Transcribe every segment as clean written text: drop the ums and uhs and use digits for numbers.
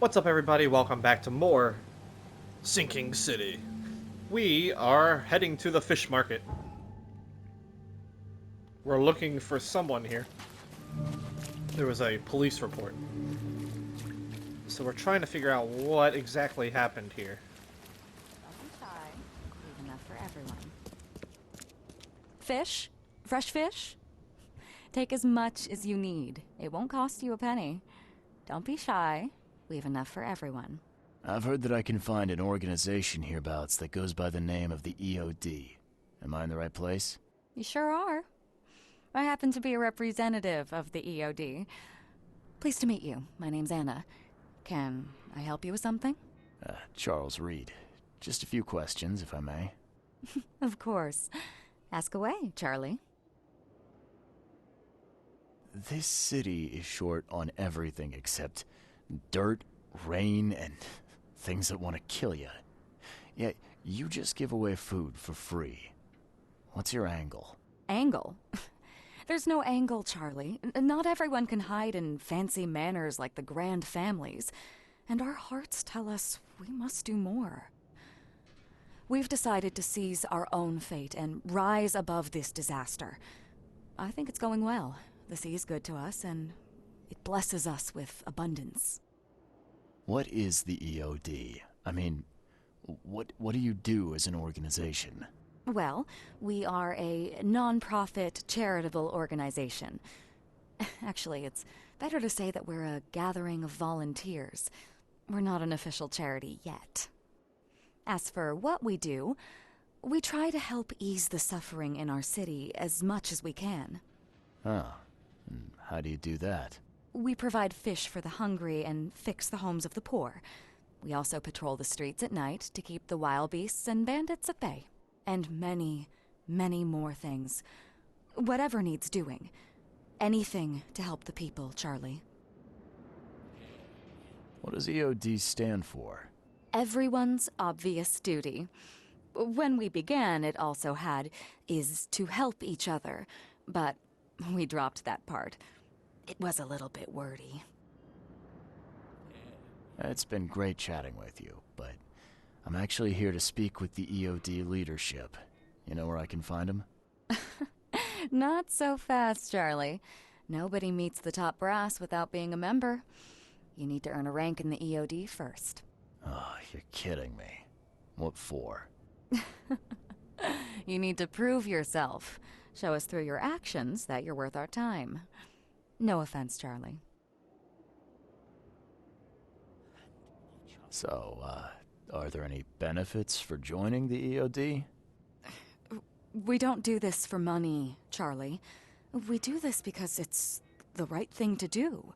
What's up, everybody? Welcome back to more Sinking City. We are heading to the fish market. We're looking for someone here. There was a police report. So we're trying to figure out what exactly happened here. Don't be shy. We've enough for everyone. Fish? Fresh fish? Take as much as you need. It won't cost you a penny. Don't be shy. We've enough for everyone. I've heard that I can find an organization hereabouts that goes by the name of the EOD. Am I in the right place? You sure are. I happen to be a representative of the EOD. Pleased to meet you. My name's Anna. Can I help you with something? Charles Reed. Just a few questions, if I may. Of course. Ask away, Charlie. This city is short on everything except dirt, rain, and things that want to kill you. Yet, you just give away food for free. What's your angle? Angle? There's no angle, Charlie. Not everyone can hide in fancy manners like the grand families. And our hearts tell us we must do more. We've decided to seize our own fate and rise above this disaster. I think it's going well. The sea is good to us, and it blesses us with abundance. What is the EOD? I mean, what do you do as an organization? Well, we are a non-profit charitable organization. Actually, it's better to say that we're a gathering of volunteers. We're not an official charity yet. As for what we do, we try to help ease the suffering in our city as much as we can. Huh. And how do you do that? We provide fish for the hungry and fix the homes of the poor. We also patrol the streets at night to keep the wild beasts and bandits at bay. And many, many more things. Whatever needs doing. Anything to help the people, Charlie. What does EOD stand for? Everyone's obvious duty. When we began, it also had, is to help each other. But we dropped that part. It was a little bit wordy. It's been great chatting with you, but I'm actually here to speak with the EOD leadership. You know where I can find them? Not so fast, Charlie. Nobody meets the top brass without being a member. You need to earn a rank in the EOD first. Oh, you're kidding me. What for? You need to prove yourself. Show us through your actions that you're worth our time. No offense, Charlie. So, are there any benefits for joining the EOD? We don't do this for money, Charlie. We do this because it's the right thing to do.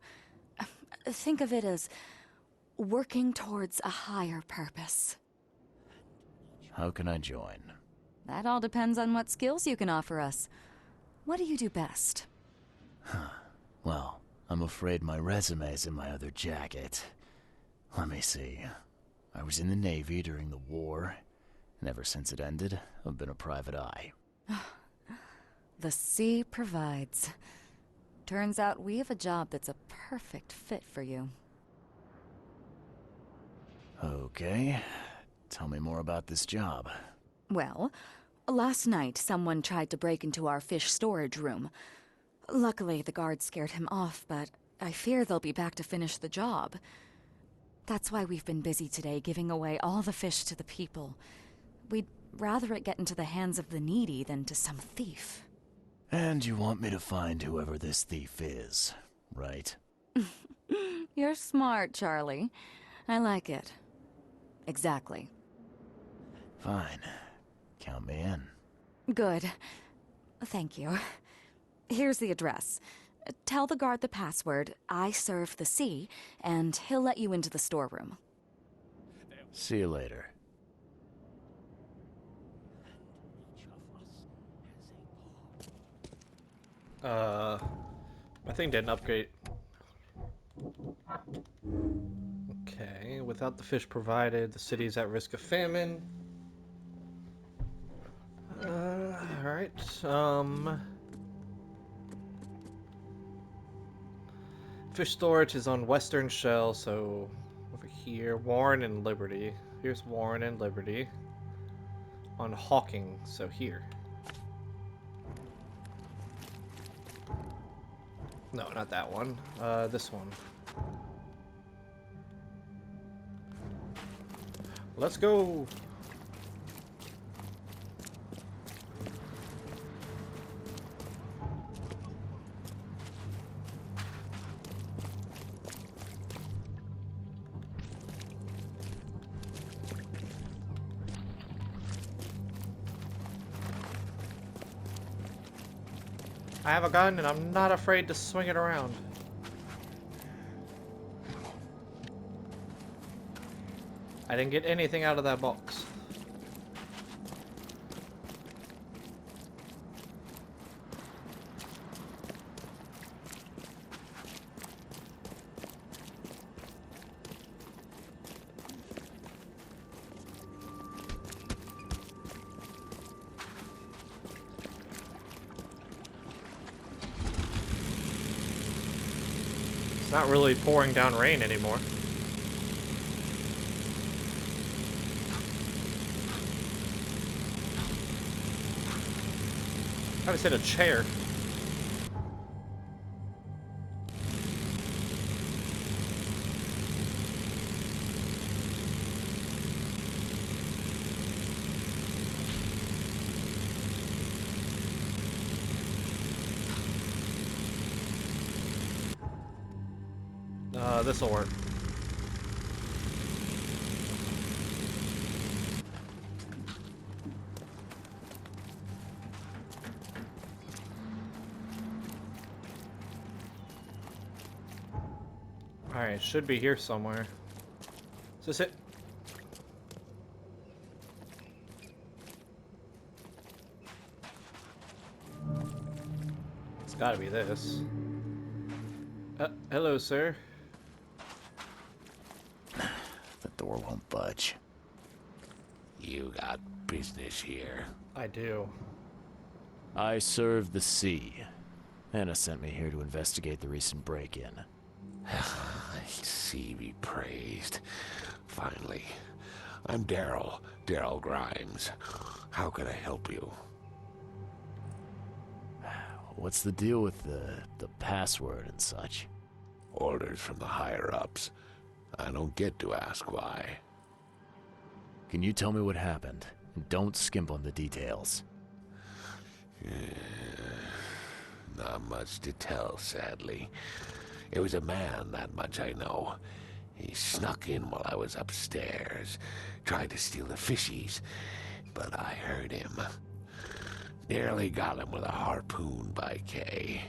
Think of it as working towards a higher purpose. How can I join? That all depends on what skills you can offer us. What do you do best? Well, I'm afraid my resume's in my other jacket. Let me see. I was in the Navy during the war, and ever since it ended, I've been a private eye. The sea provides. Turns out we have a job that's a perfect fit for you. Okay. Tell me more about this job. Well, last night someone tried to break into our fish storage room. Luckily, the guards scared him off, but I fear they'll be back to finish the job. That's why we've been busy today giving away all the fish to the people. We'd rather it get into the hands of the needy than to some thief. And you want me to find whoever this thief is, right? You're smart, Charlie. I like it. Exactly. Fine. Count me in. Good. Thank you. Here's the address. Tell the guard the password, I serve the sea, and he'll let you into the storeroom. See you later. My thing didn't upgrade. Okay, without the fish provided, the city is at risk of famine. Alright, fish storage is on Western Shell, so over here. Warren and Liberty. Here's Warren and Liberty. On Hawking, so here. No, not that one. This one. Let's go! I have a gun and I'm not afraid to swing it around. I didn't get anything out of that box. It's not really pouring down rain anymore. I just hit a chair. This'll work. Alright, should be here somewhere. Is this it? It's gotta be this. Hello, sir. The door won't budge. You got business here. I do. I serve the sea. Anna sent me here to investigate the recent break-in. Sea be praised. Finally. I'm Daryl Grimes. How can I help you? What's the deal with the password and such? Orders from the higher-ups. I don't get to ask why. Can you tell me what happened? And don't skimp on the details. Not much to tell, sadly. It was a man, that much I know. He snuck in while I was upstairs, tried to steal the fishies, but I heard him. Nearly got him with a harpoon by Kay,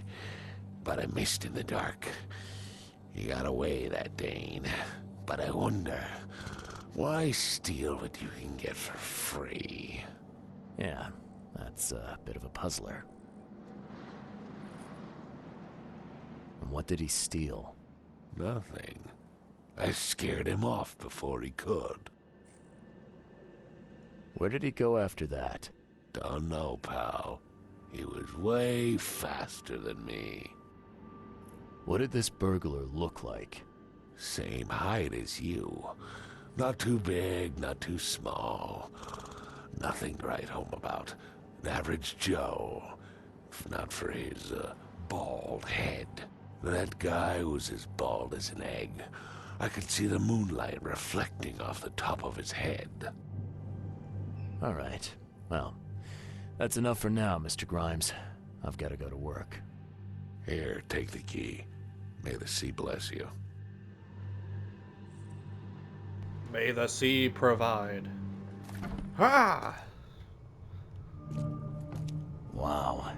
but I missed in the dark. He got away, that Dane, but I wonder, why steal what you can get for free? Yeah, that's a bit of a puzzler. And what did he steal? Nothing. I scared him off before he could. Where did he go after that? Don't know, pal. He was way faster than me. What did this burglar look like? Same height as you. Not too big, not too small. Nothing to write home about. An average Joe. If not for his, bald head. That guy was as bald as an egg. I could see the moonlight reflecting off the top of his head. All right. Well, that's enough for now, Mr. Grimes. I've got to go to work. Here, take the key. May the sea bless you. May the sea provide. Ha! Wow.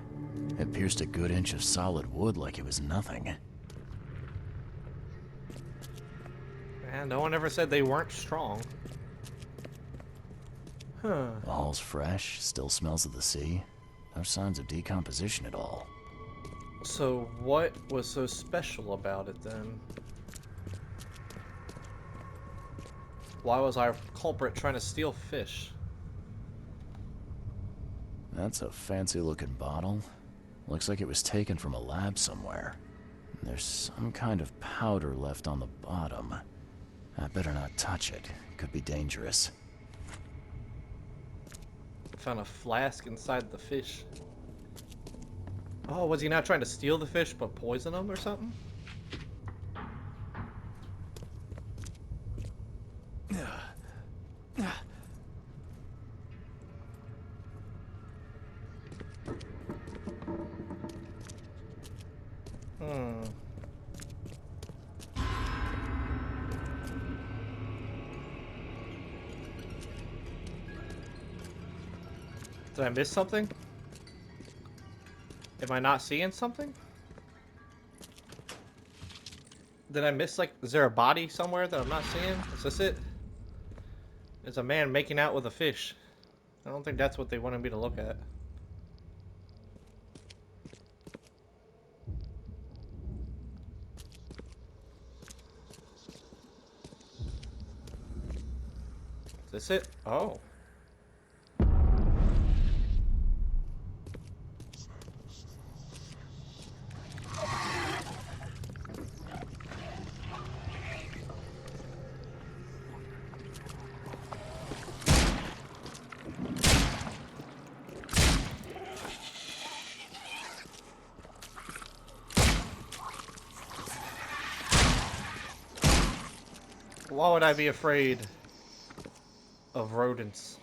It pierced a good inch of solid wood like it was nothing. Man, no one ever said they weren't strong. Huh. The hall's fresh, still smells of the sea. No signs of decomposition at all. So what was so special about it then? Why was our culprit trying to steal fish? That's a fancy looking bottle. Looks like it was taken from a lab somewhere. There's some kind of powder left on the bottom. I better not touch it. It could be dangerous. Found a flask inside the fish. Oh, was he not trying to steal the fish but poison them or something? Hmm. Did I miss something? Am I not seeing something? Did I miss, like, is there a body somewhere that I'm not seeing? Is this it? There's a man making out with a fish. I don't think that's what they wanted me to look at. Is this it? Oh. Why would I be afraid of rodents?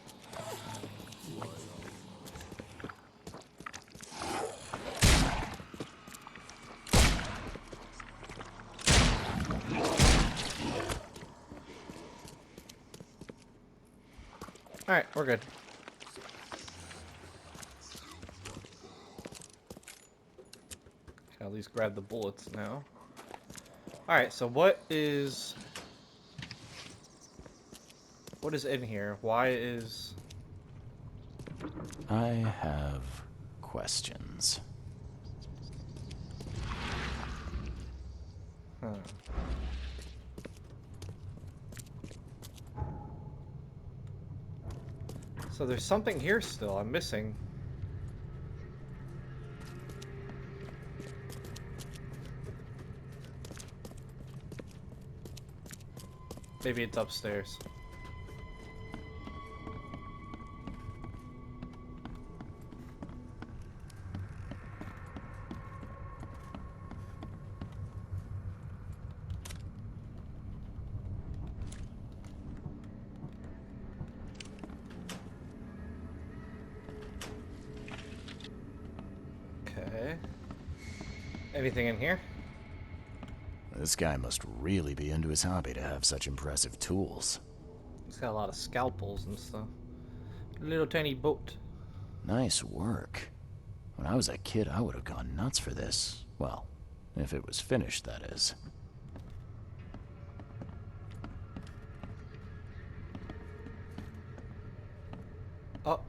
Alright, we're good. Can at least grab the bullets now. Alright, so what is in here? Why is... I have questions. Huh. So there's something here still I'm missing. Maybe it's upstairs. Okay. Anything in here? This guy must really be into his hobby to have such impressive tools. It's got a lot of scalpels and stuff. Little tiny boat. Nice work. When I was a kid, I would have gone nuts for this. Well, if it was finished, that is. Oh.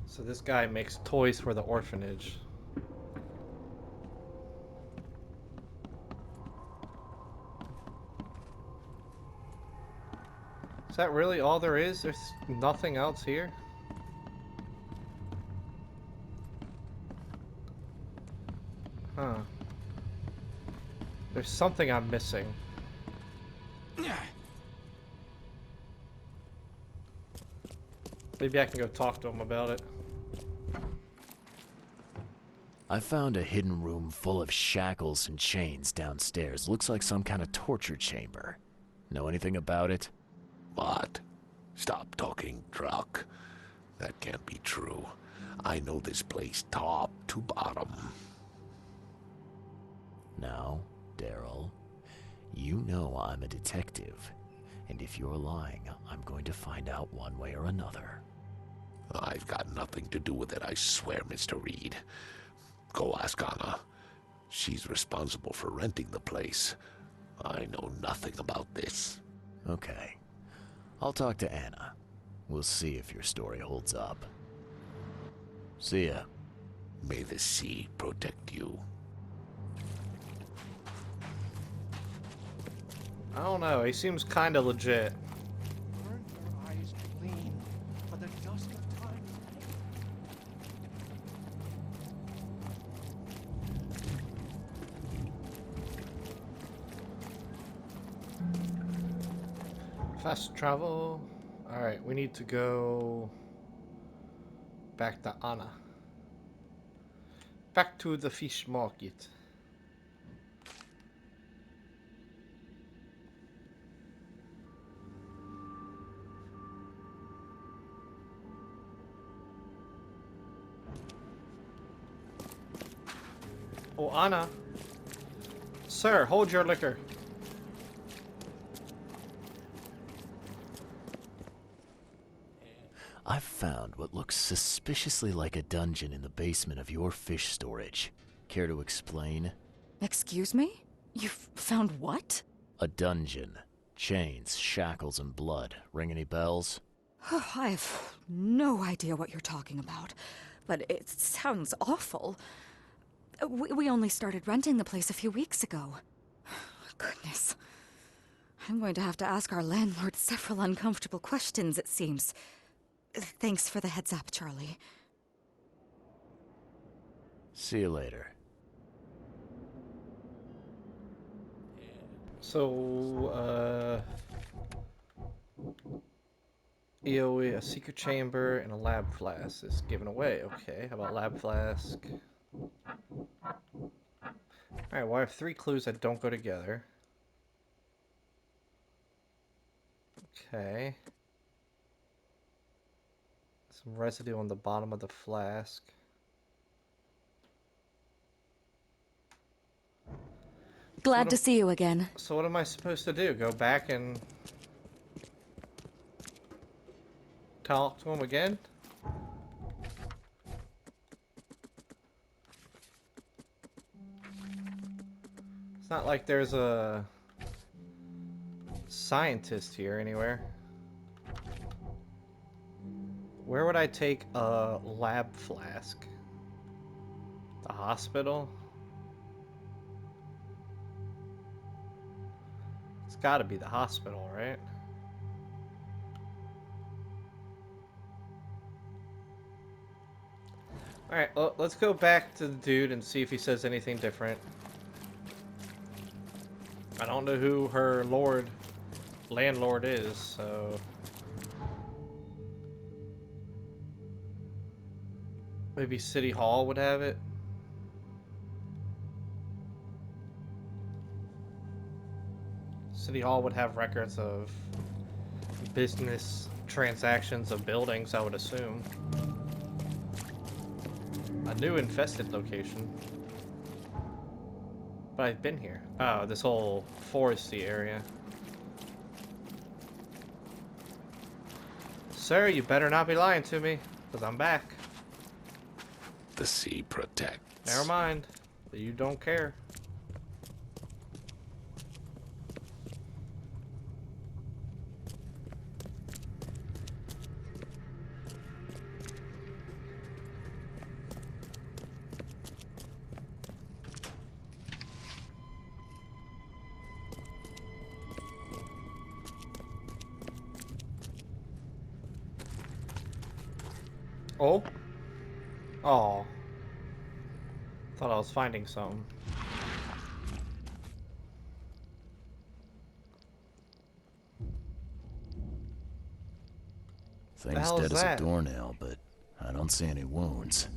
So this guy makes toys for the orphanage. Is that really all there is? There's nothing else here? Huh. There's something I'm missing. Maybe I can go talk to him about it. I found a hidden room full of shackles and chains downstairs. Looks like some kind of torture chamber. Know anything about it? What? Stop talking drunk. That can't be true. I know this place top to bottom. Now, Daryl, you know I'm a detective. And if you're lying, I'm going to find out one way or another. I've got nothing to do with it, I swear, Mr. Reed. Go ask Anna. She's responsible for renting the place. I know nothing about this. Okay. I'll talk to Anna. We'll see if your story holds up. See ya. May the sea protect you. I don't know, he seems kinda legit. Burn your eyes clean for the dusk of time. Fast travel. Alright, we need to go back to Anna. Back to the fish market. Oh, Anna. Sir, hold your liquor. I've found what looks suspiciously like a dungeon in the basement of your fish storage. Care to explain? Excuse me? You've found what? A dungeon. Chains, shackles, and blood. Ring any bells? I have no idea what you're talking about, but it sounds awful. We only started renting the place a few weeks ago. Goodness. I'm going to have to ask our landlord several uncomfortable questions, it seems. Thanks for the heads up, Charlie. See you later. So, EOE, a secret chamber, and a lab flask is given away. Okay, how about lab flask? Alright, well I have 3 clues that don't go together. Okay. Some residue on the bottom of the flask. Glad to see you again. So what am I supposed to do? Go back and talk to him again? It's not like there's a scientist here anywhere. Where would I take a lab flask? The hospital? It's gotta be the hospital, right? Alright, well, let's go back to the dude and see if he says anything different. I don't know who her landlord is, so... Maybe City Hall would have it? City Hall would have records of business transactions of buildings, I would assume. A new infested location. But I've been here. Oh, this whole foresty area. Sir, you better not be lying to me, because I'm back. The sea protects. Never mind. You don't care. Oh? Oh. Thought I was finding something. Thing's hell is dead as a that? doornail, but I don't see any wounds.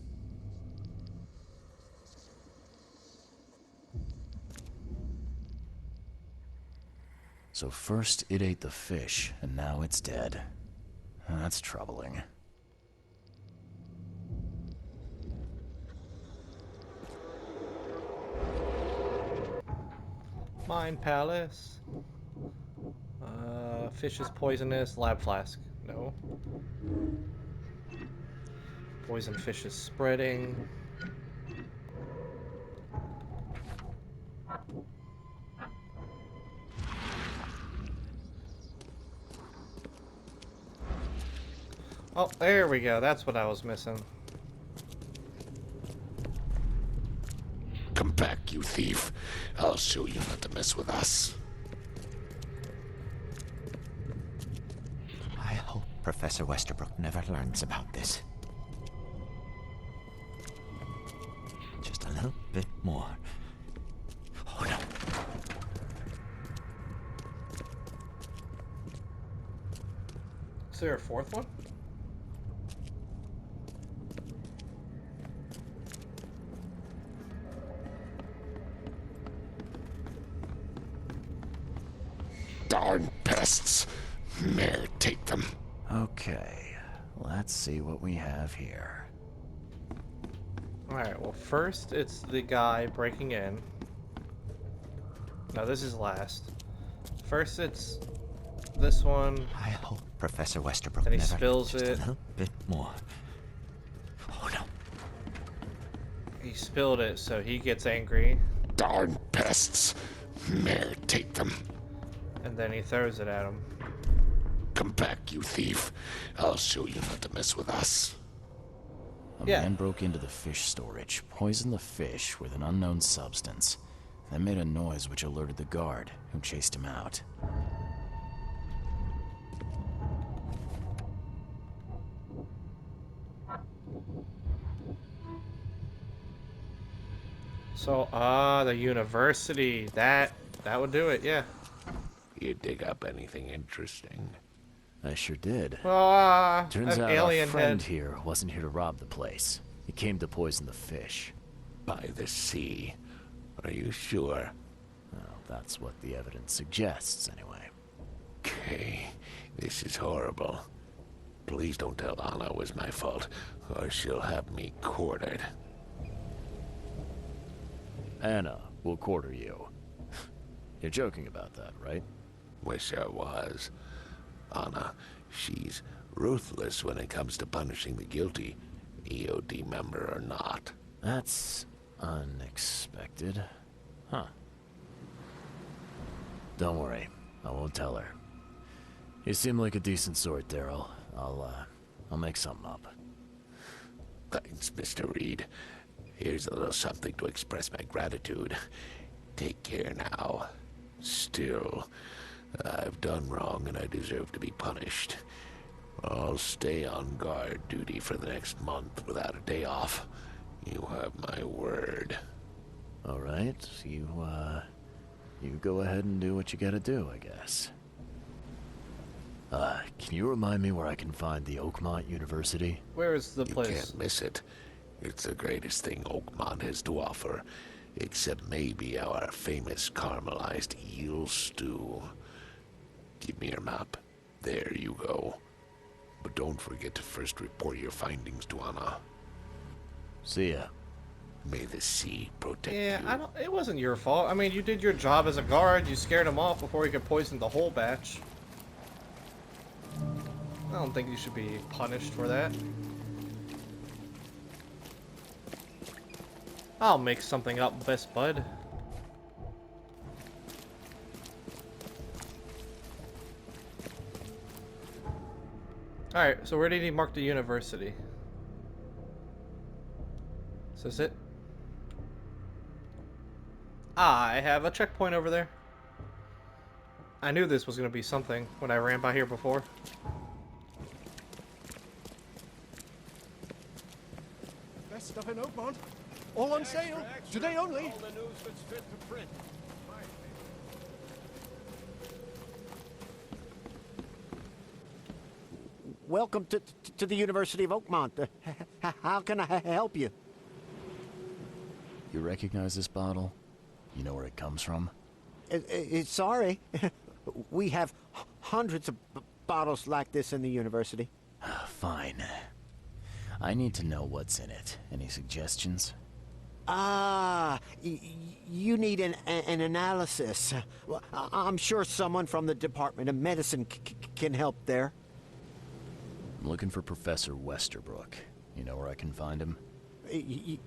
So first it ate the fish, and now it's dead. That's troubling. Mine Palace. Fish is poisonous. Lab flask. No. Poison fish is spreading. Oh, there we go. That's what I was missing. Come back, you thief. I'll show you not to mess with us. I hope Professor Westerbrook never learns about this. Just a little bit more. Oh no. Is there a fourth one? Darn pests. Mayor, take them. Okay, let's see what we have here. Alright, well, first it's the guy breaking in. No, this is last. First it's this one. I hope Professor Westerbrook Then he never spills just it. a little bit more. Oh no. He spilled it, so he gets angry. Darn pests. Mayor, take them. And then he throws it at him. Come back, you thief. I'll show you not to mess with us. A Yeah. man broke into the fish storage, poisoned the fish with an unknown substance, then made a noise which alerted the guard, who chased him out. So, the university. That would do it, yeah. You dig up anything interesting? I sure did. Well, Turns an out alien our friend head. here wasn't here to rob the place. He came to poison the fish. By the sea. Are you sure? Well, that's what the evidence suggests, anyway. Okay, this is horrible. Please don't tell Anna it was my fault, or she'll have me quartered. Anna will quarter you. You're joking about that, right? Wish I was. Anna, she's ruthless when it comes to punishing the guilty, EOD member or not. That's unexpected. Huh. Don't worry, I won't tell her. You seem like a decent sort, Daryl. I'll make something up. Thanks, Mr. Reed. Here's a little something to express my gratitude. Take care now. Still, I've done wrong and I deserve to be punished. I'll stay on guard duty for the next month without a day off. You have my word. All right, you go ahead and do what you gotta do, I guess. Can you remind me where I can find the Oakmont University? Where is the You place? can't miss it. It's the greatest thing Oakmont has to offer, except maybe our famous caramelized eel stew. Give me your map. There you go. But don't forget to first report your findings to Anna. See ya. May the sea protect Yeah, you. it wasn't your fault. I mean, you did your job as a guard. You scared him off before he could poison the whole batch. I don't think you should be punished for that. I'll make something up, best bud. Alright, so where did he mark the university? Is this it? Ah, I have a checkpoint over there. I knew this was going to be something when I ran by here before. Best stuff in Oakmont. All on sale. Today only. Welcome to the University of Oakmont. How can I help you? You recognize this bottle? You know where it comes from? Sorry. We have hundreds of bottles like this in the university. Fine. I need to know what's in it. Any suggestions? You need an analysis. Well, I'm sure someone from the Department of Medicine can help there. I'm looking for Professor Westerbrook. You know where I can find him?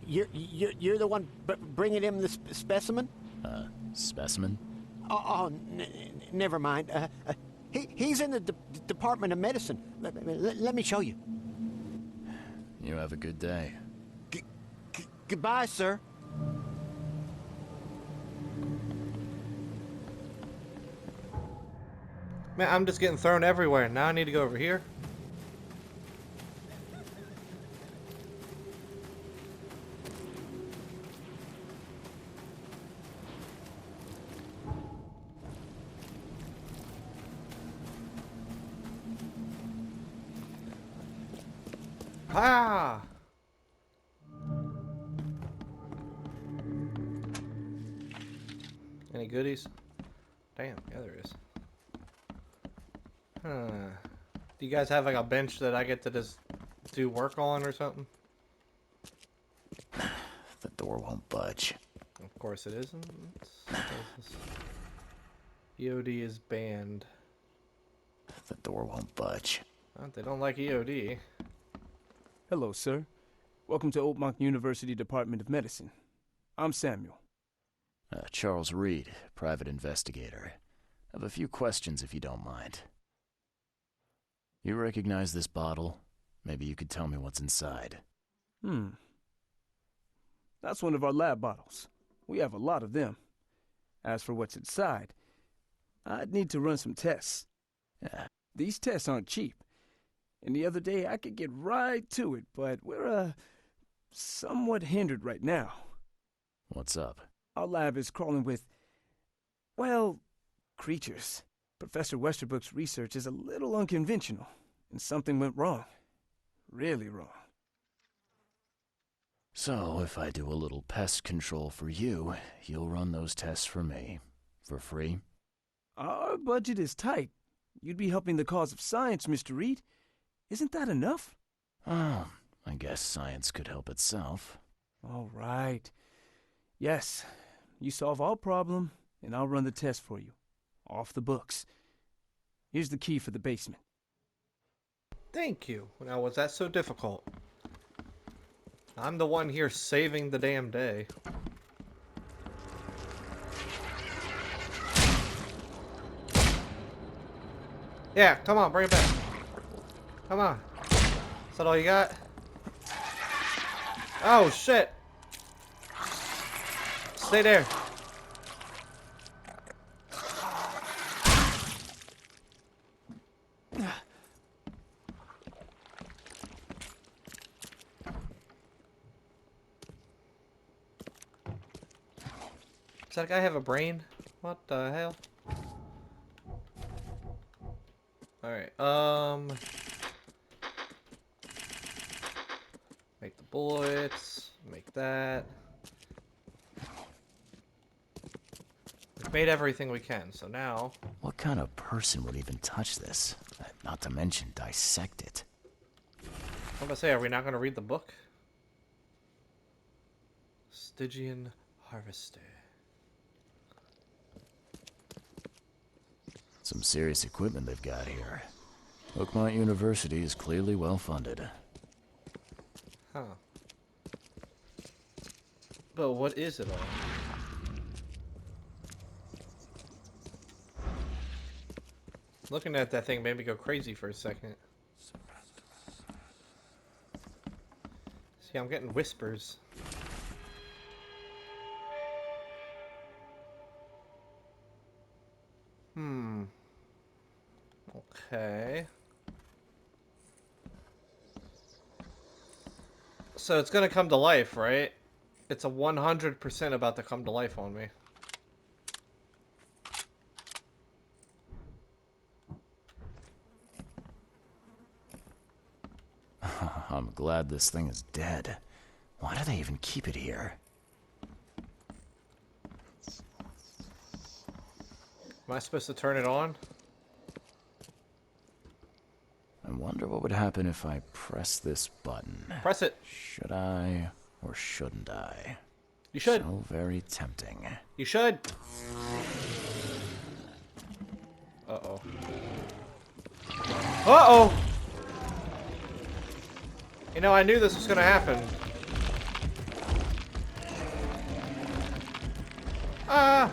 You're the one bringing him the specimen? Specimen? Never mind. He's in the Department of Medicine. Let me show you. You have a good day. Goodbye, sir. Man, I'm just getting thrown everywhere. Now I need to go over here. Ah! Any goodies? Damn, yeah, there is. Huh. Do you guys have like a bench that I get to just do work on or something? The door won't budge. Of course it isn't. What is this? EOD is banned. The door won't budge. They don't like EOD. Hello, sir. Welcome to Oakmont University Department of Medicine. I'm Samuel. Charles Reed, private investigator. I have a few questions if you don't mind. You recognize this bottle? Maybe you could tell me what's inside. That's one of our lab bottles. We have a lot of them. As for what's inside, I'd need to run some tests. Yeah. These tests aren't cheap. And the other day I could get right to it, but we're, somewhat hindered right now. What's up? Our lab is crawling with, well, creatures. Professor Westerbrook's research is a little unconventional, and something went wrong. Really wrong. So, if I do a little pest control for you, you'll run those tests for me. For free? Our budget is tight. You'd be helping the cause of science, Mr. Reed. Isn't that enough? Oh, I guess science could help itself. All right. Yes, you solve our problem, and I'll run the test for you. Off the books. Here's the key for the basement. Thank you. Now, was that so difficult? I'm the one here saving the damn day. Yeah, come on, bring it back. Come on. Is that all you got? Oh, shit. Stay there. Does that guy have a brain? What the hell? Alright, make the bullets, make that. We've made everything we can, so now... What kind of person would even touch this? Not to mention dissect it. I'm gonna say, are we not gonna read the book? Stygian Harvester. Some serious equipment they've got here. Oakmont University is clearly well funded. Huh. But what is it all? Looking at that thing made me go crazy for a second. See, I'm getting whispers. Okay. So it's gonna come to life, right? It's a 100% about to come to life on me. I'm glad this thing is dead. Why do they even keep it here? Am I supposed to turn it on? I wonder what would happen if I press this button. Press it. Should I or shouldn't I? You should. So very tempting. You should. Uh-oh. Uh-oh! You know, I knew this was gonna happen. Ah!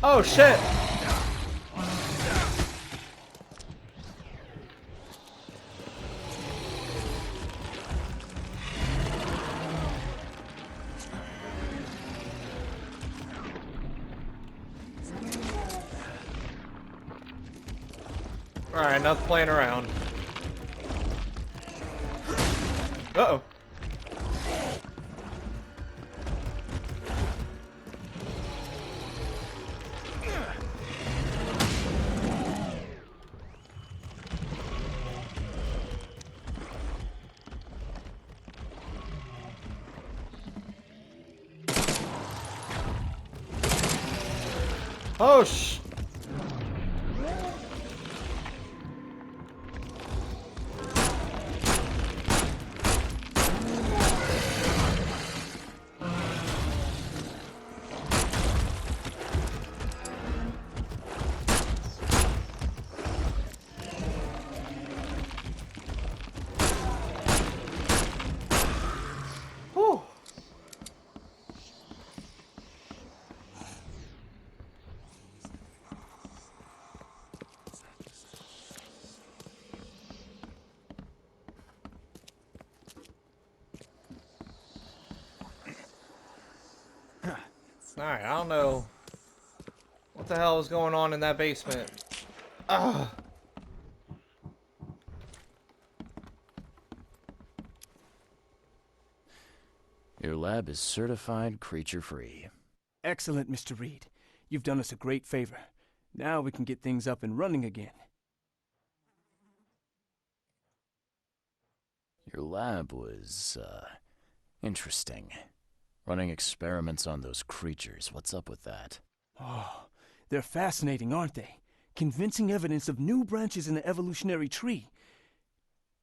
Oh, shit! Alright, enough playing around. Uh-oh. Oh, Whew. Alright, I don't know what the hell is going on in that basement. Ugh. Your lab is certified creature-free. Excellent, Mr. Reed. You've done us a great favor. Now we can get things up and running again. Your lab was, interesting. Running experiments on those creatures. What's up with that? Oh, they're fascinating, aren't they? Convincing evidence of new branches in the evolutionary tree.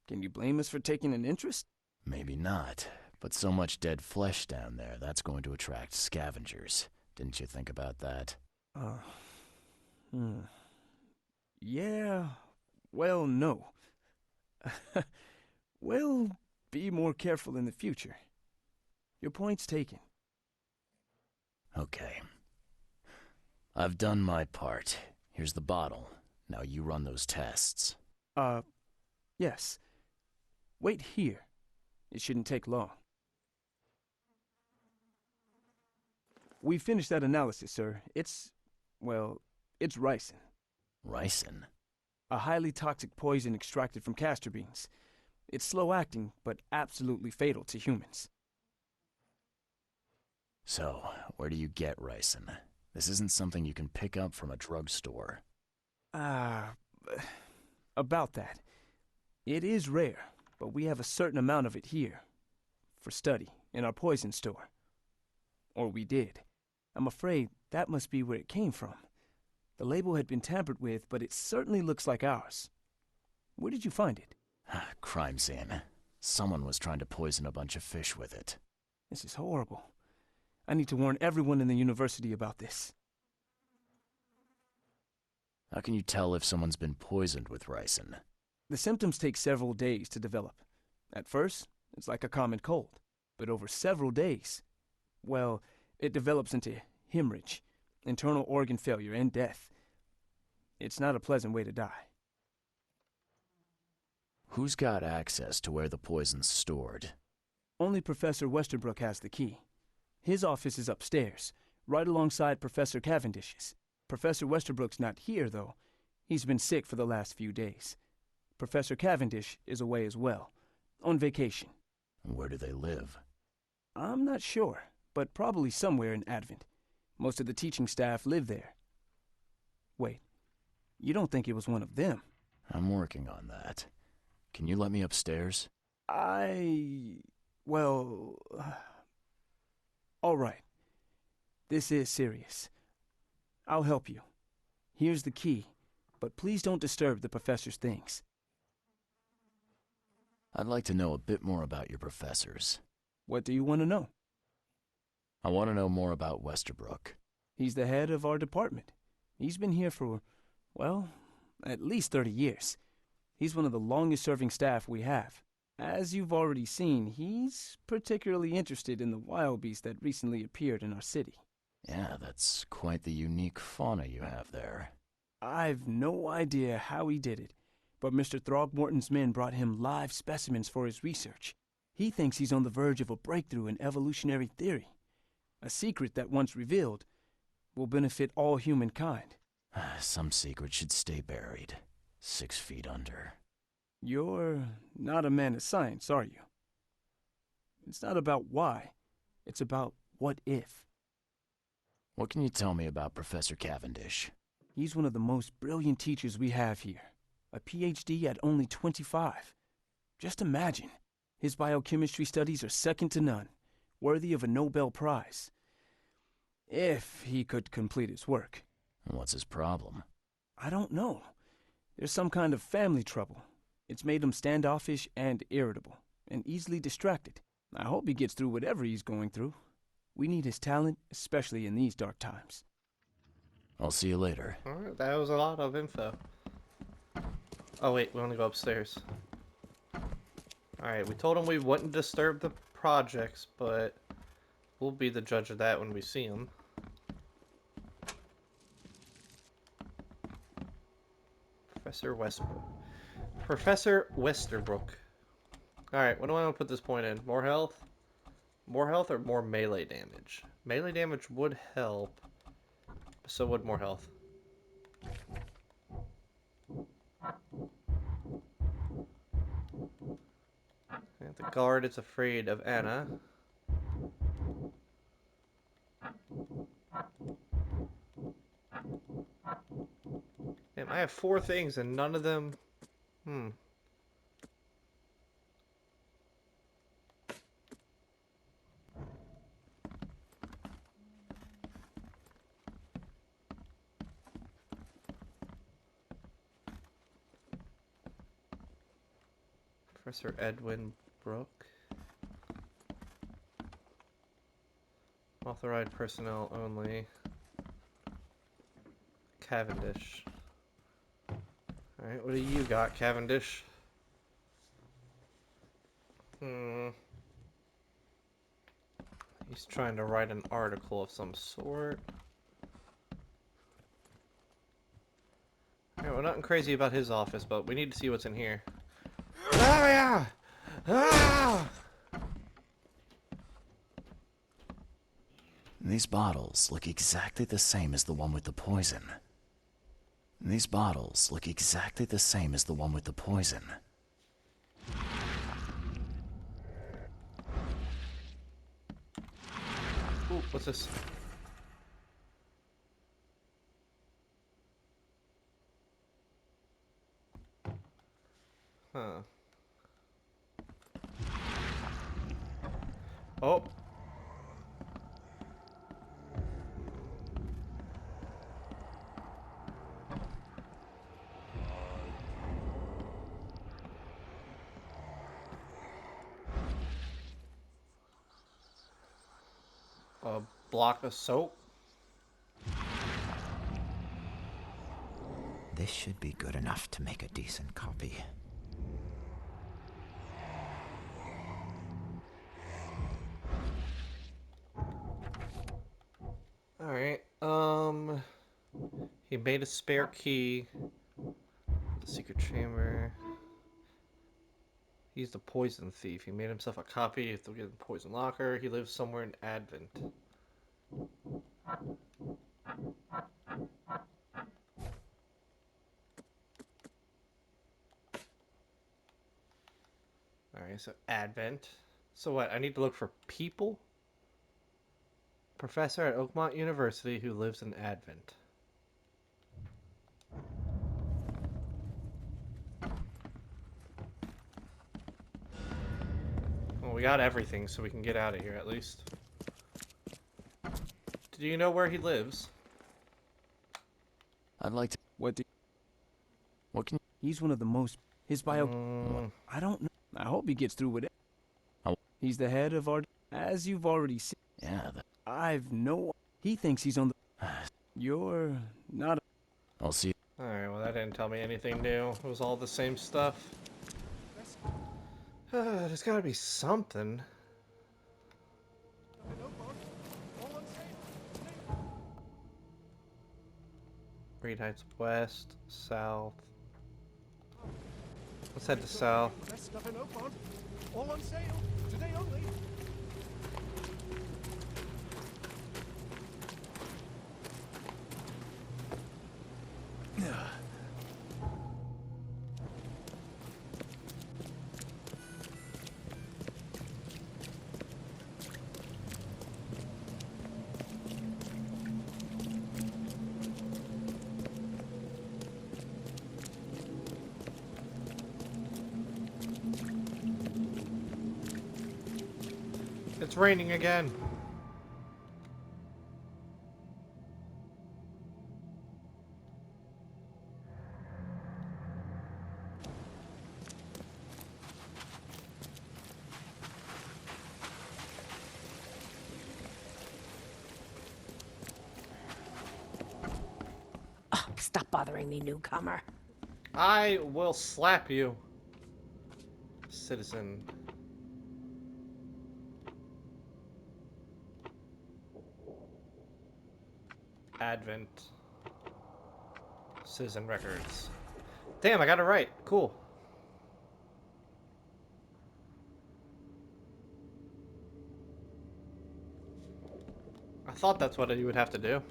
Can you blame us for taking an interest? Maybe not. But so much dead flesh down there, that's going to attract scavengers. Didn't you think about that? Yeah, well, no. We'll be more careful in the future. Your point's taken. Okay. I've done my part. Here's the bottle. Now you run those tests. Yes. Wait here. It shouldn't take long. We finished that analysis, sir. It's ricin. Ricin? A highly toxic poison extracted from castor beans. It's slow-acting, but absolutely fatal to humans. So, where do you get ricin? This isn't something you can pick up from a drugstore. About that. It is rare, but we have a certain amount of it here. For study, in our poison store. Or we did. I'm afraid that must be where it came from. The label had been tampered with, but it certainly looks like ours. Where did you find it? Crime scene. Someone was trying to poison a bunch of fish with it. This is horrible. I need to warn everyone in the university about this. How can you tell if someone's been poisoned with ricin? The symptoms take several days to develop. At first, it's like a common cold. But over several days, well, it develops into hemorrhage, internal organ failure, and death. It's not a pleasant way to die. Who's got access to where the poison's stored? Only Professor Westerbrook has the key. His office is upstairs, right alongside Professor Cavendish's. Professor Westerbrook's not here, though. He's been sick for the last few days. Professor Cavendish is away as well, on vacation. Where do they live? I'm not sure, but probably somewhere in Advent. Most of the teaching staff live there. Wait, you don't think it was one of them? I'm working on that. Can you let me upstairs? Well... all right. This is serious. I'll help you. Here's the key, but please don't disturb the professor's things. I'd like to know a bit more about your professors. What do you want to know? I want to know more about Westerbrook. He's the head of our department. He's been here for, well, at least 30 years. He's one of the longest-serving staff we have. As you've already seen, he's particularly interested in the wild beast that recently appeared in our city. Yeah, that's quite the unique fauna you have there. I've no idea how he did it, but Mr. Throgmorton's men brought him live specimens for his research. He thinks he's on the verge of a breakthrough in evolutionary theory. A secret that, once revealed, will benefit all humankind. Some secret should stay buried, 6 feet under. You're not a man of science, are you? It's not about why. It's about what if. What can you tell me about Professor Cavendish? He's one of the most brilliant teachers we have here. A PhD at only 25. Just imagine. His biochemistry studies are second to none, worthy of a Nobel Prize. If he could complete his work. What's his problem? I don't know. There's some kind of family trouble. It's made him standoffish and irritable, and easily distracted. I hope he gets through whatever he's going through. We need his talent, especially in these dark times. I'll see you later. Alright, that was a lot of info. Oh wait, we want to go upstairs. Alright, we told him we wouldn't disturb the projects, but we'll be the judge of that when we see him. Professor Westbrook. Professor Westerbrook. Alright, what do I want to put this point in? More health? More health or more melee damage? Melee damage would help. So would more health. And the guard is afraid of Anna. Damn, I have 4 things and none of them... Professor Edwin Brooke. Authorized personnel only. Cavendish. Alright, what do you got, Cavendish? He's trying to write an article of some sort. Alright, well, nothing crazy about his office, but we need to see what's in here. Oh, yeah! Ah! These bottles look exactly the same as the one with the poison. These bottles look exactly the same as the one with the poison. Ooh, what's this? Huh. Oh. A block of soap? This should be good enough to make a decent copy. Alright, he made a spare key. The secret chamber. He's the poison thief. He made himself a copy of the poison locker. He lives somewhere in Advent. Alright, so Advent. So what, I need to look for people? Professor at Oakmont University who lives in Advent. Well, we got everything, so we can get out of here at least. Do you know where he lives? I'd like to... What can He's one of the most... His bio... I don't know. I hope he gets through with it. Oh. He's the head of our... As you've already seen... Yeah, I've no... He thinks he's on the... You're not... I'll see. Alright, well that didn't tell me anything new. It was all the same stuff. There's gotta be something. Reed Heights West, South. Let's head to South. Best stuff in Oakmont. All on sale. Today only. It's raining again. Stop bothering me, newcomer. I will slap you, citizen. Advent. Citizen records. Damn, I got it right. Cool. I thought that's what you would have to do.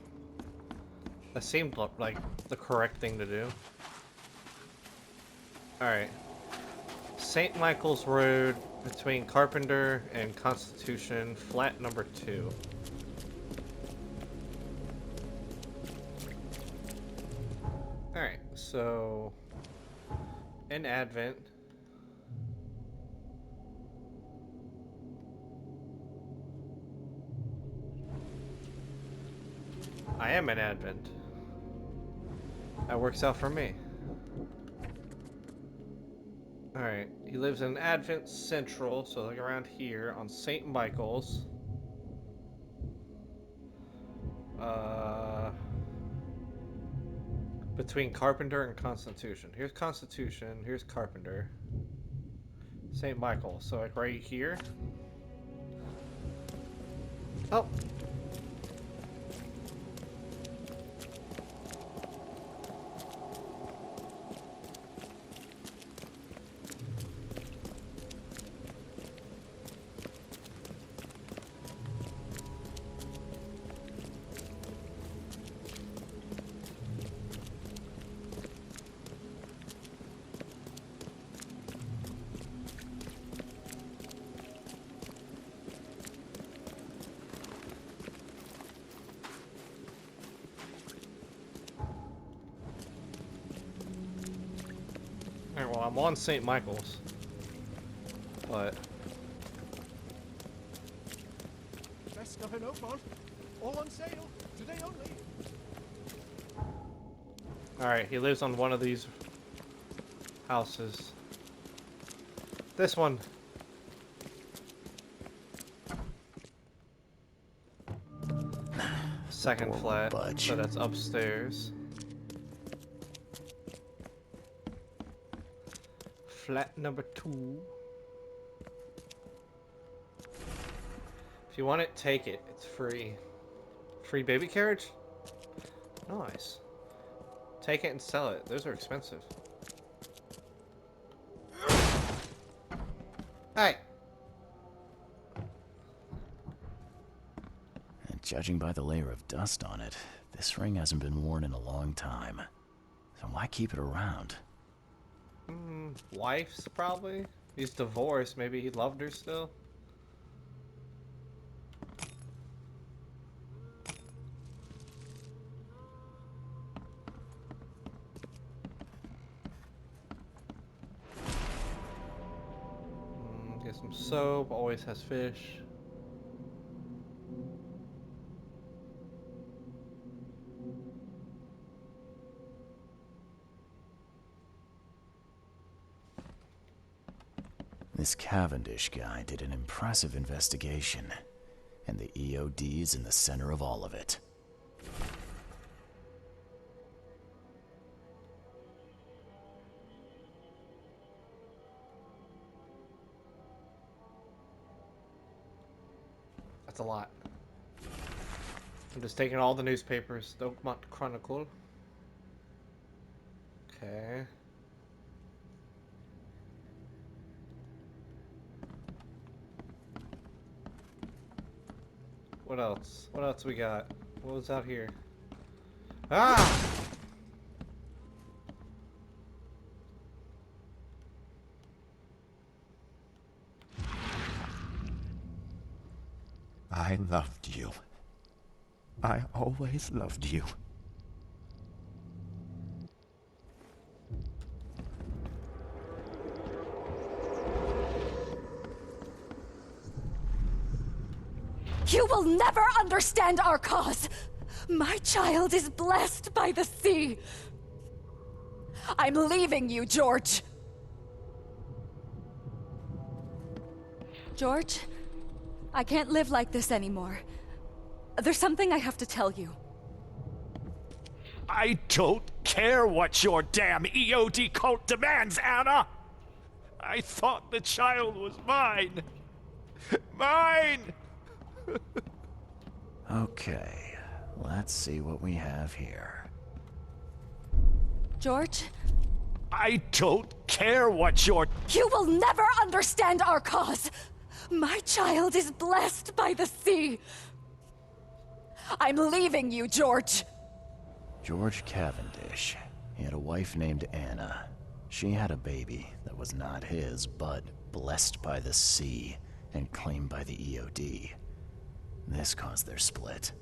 That seemed like the correct thing to do. Alright. St. Michael's Road between Carpenter and Constitution, flat number 2. Alright, so in Advent. I am in Advent. That works out for me. Alright, he lives in Advent Central, so like around here on St. Michael's. Between Carpenter and Constitution. Here's Constitution, here's Carpenter. St. Michael, so like right here. Oh! Alright, well, I'm on St. Michael's. But... Best stuff in Oakmont. All on sale. Today only. Alright, he lives on one of these houses. This one. Second flat, so that's upstairs. Flat number 2. If you want it, take it. It's free. Free baby carriage? Nice. Take it and sell it. Those are expensive. Hey! Judging by the layer of dust on it, this ring hasn't been worn in a long time. So why keep it around? Wife's probably. He's divorced. Maybe he loved her still. Get some soap. Always has fish. This Cavendish guy did an impressive investigation, and the EOD is in the center of all of it. That's a lot. I'm just taking all the newspapers. The Oakmont Chronicle. Okay. What else? What else we got? What was out here? Ah! I loved you. I always loved you. You will never understand our cause! My child is blessed by the sea! I'm leaving you, George! George, I can't live like this anymore. There's something I have to tell you. I don't care what your damn EOD cult demands, Anna! I thought the child was mine. Mine! Okay, let's see what we have here. George, I don't care what your... you will never understand our cause. My child is blessed by the sea. I'm leaving you, George. George Cavendish. He had a wife named Anna. She had a baby that was not his, but blessed by the sea and claimed by the EOD. This caused their split.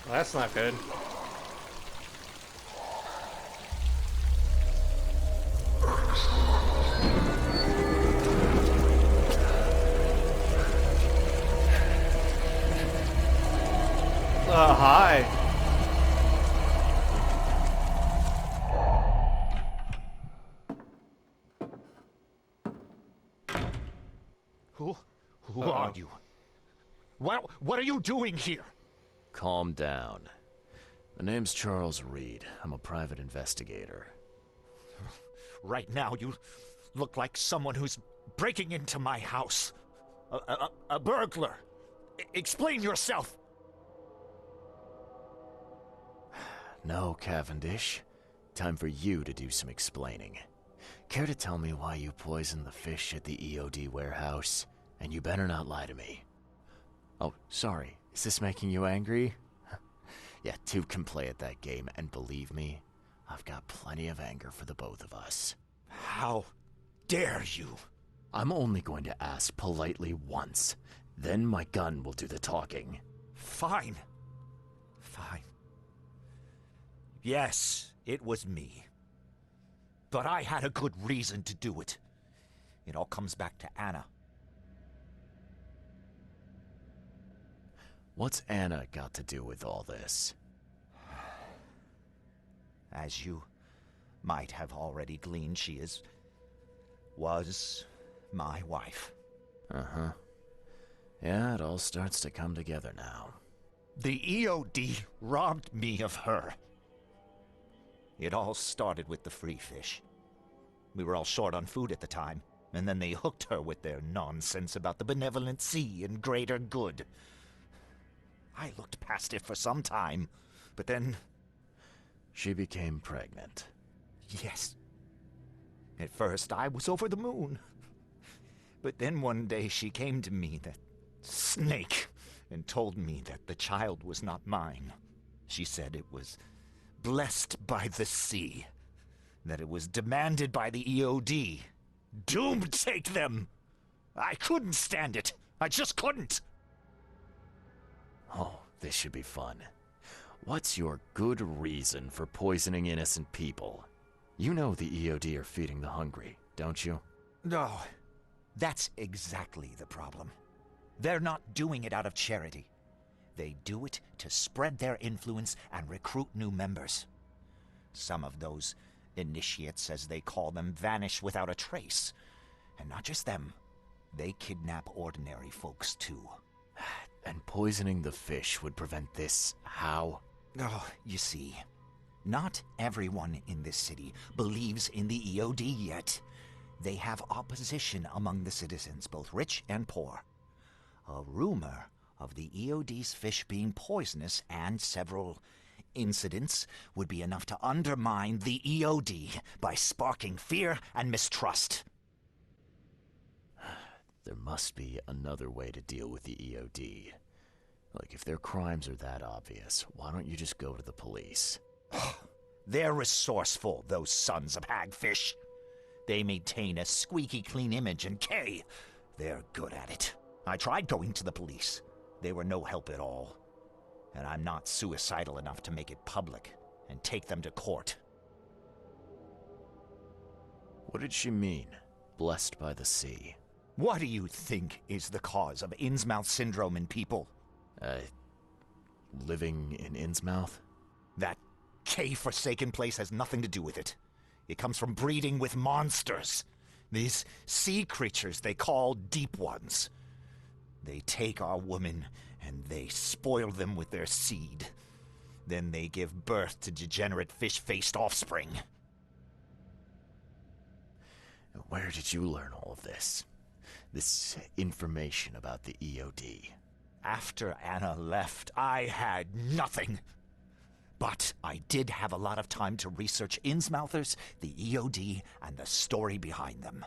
Well, that's not good. Hi. Who are you? What are you doing here? Calm down. My name's Charles Reed. I'm a private investigator. Right now, you look like someone who's breaking into my house. A burglar. Explain yourself. No, Cavendish. Time for you to do some explaining. Care to tell me why you poisoned the fish at the EOD warehouse? And you better not lie to me. Oh, sorry. Is this making you angry? Yeah, two can play at that game, and believe me, I've got plenty of anger for the both of us. How dare you? I'm only going to ask politely once. Then my gun will do the talking. Fine. Fine. Yes, it was me. But I had a good reason to do it. It all comes back to Anna. What's Anna got to do with all this? As you might have already gleaned, she was my wife. Uh-huh. Yeah, it all starts to come together now. The EOD robbed me of her. It all started with the free fish. We were all short on food at the time, and then they hooked her with their nonsense about the benevolent sea and greater good. I looked past it for some time, but then... She became pregnant. Yes. At first, I was over the moon. But then one day she came to me, that snake, and told me that the child was not mine. She said it was blessed by the sea, that it was demanded by the EOD. Doomed take them! I couldn't stand it. I just couldn't. Oh, this should be fun. What's your good reason for poisoning innocent people? You know the EOD are feeding the hungry, don't you? No, that's exactly the problem. They're not doing it out of charity. They do it to spread their influence and recruit new members. Some of those initiates, as they call them, vanish without a trace. And not just them. They kidnap ordinary folks, too. And poisoning the fish would prevent this how? Oh, you see, not everyone in this city believes in the EOD yet. They have opposition among the citizens, both rich and poor. A rumor of the EOD's fish being poisonous and several incidents would be enough to undermine the EOD by sparking fear and mistrust. There must be another way to deal with the EOD. Like, if their crimes are that obvious, why don't you just go to the police? They're resourceful, those sons of hagfish. They maintain a squeaky clean image, and they're good at it. I tried going to the police. They were no help at all. And I'm not suicidal enough to make it public and take them to court. What did she mean, blessed by the sea? What do you think is the cause of Innsmouth syndrome in people? Living in Innsmouth? That K-forsaken place has nothing to do with it. It comes from breeding with monsters. These sea creatures they call Deep Ones. They take our women and they spoil them with their seed. Then they give birth to degenerate fish-faced offspring. Where did you learn all of this? This information about the EOD? After Anna left, I had nothing. But I did have a lot of time to research Innsmouthers, the EOD, and the story behind them.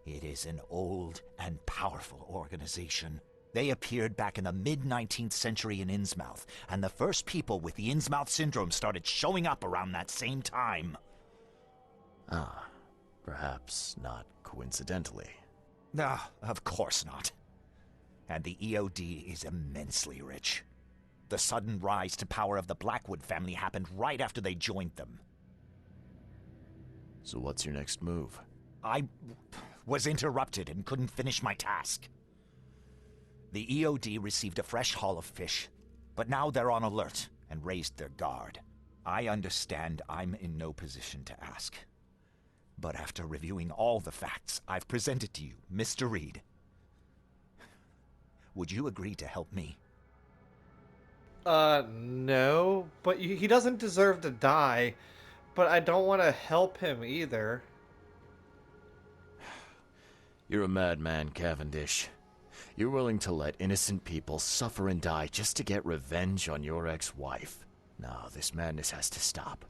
It is an old and powerful organization. They appeared back in the mid-19th century in Innsmouth, and the first people with the Innsmouth syndrome started showing up around that same time. Ah, perhaps not coincidentally. Ah, of course not. And the EOD is immensely rich. The sudden rise to power of the Blackwood family happened right after they joined them. So what's your next move? I was interrupted and couldn't finish my task. The EOD received a fresh haul of fish, but now they're on alert and raised their guard. I understand I'm in no position to ask. But after reviewing all the facts I've presented to you, Mr. Reed, would you agree to help me? No, but he doesn't deserve to die, but I don't want to help him either. You're a madman, Cavendish. You're willing to let innocent people suffer and die just to get revenge on your ex-wife. No, this madness has to stop.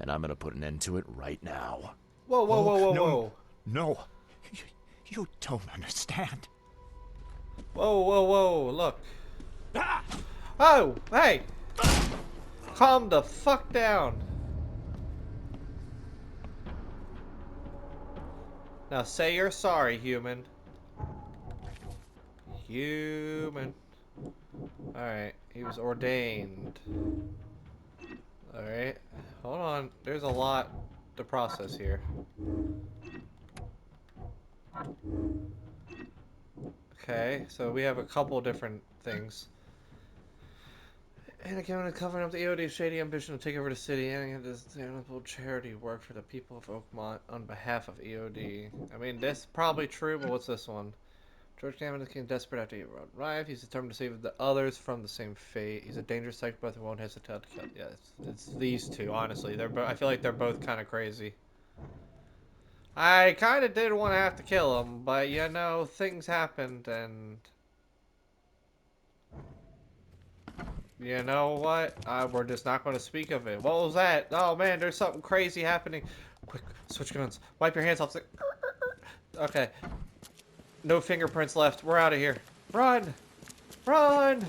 And I'm gonna put an end to it right now. Whoa, whoa, whoa, whoa, whoa. No. You don't understand. Whoa, whoa, whoa, look. Oh, hey! Calm the fuck down. Now say you're sorry, human. Human. Alright, he was ordained. Alright, hold on. There's a lot to process here. Okay, so we have a couple different things. And again, covering up the EOD's shady ambition to take over the city, and this sustainable charity work for the people of Oakmont on behalf of EOD. I mean, this is probably true, but what's this one? George Cameron became desperate after he arrived. He's determined to save the others from the same fate. He's a dangerous psychopath who won't hesitate to kill. Yeah, it's these two, honestly. I feel like they're both kind of crazy. I kind of did want to have to kill him, but you know, things happened, and you know what? We're just not going to speak of it. What was that? Oh man, there's something crazy happening. Quick, switch guns. Wipe your hands off. Okay. No fingerprints left. We're out of here. Run! Run!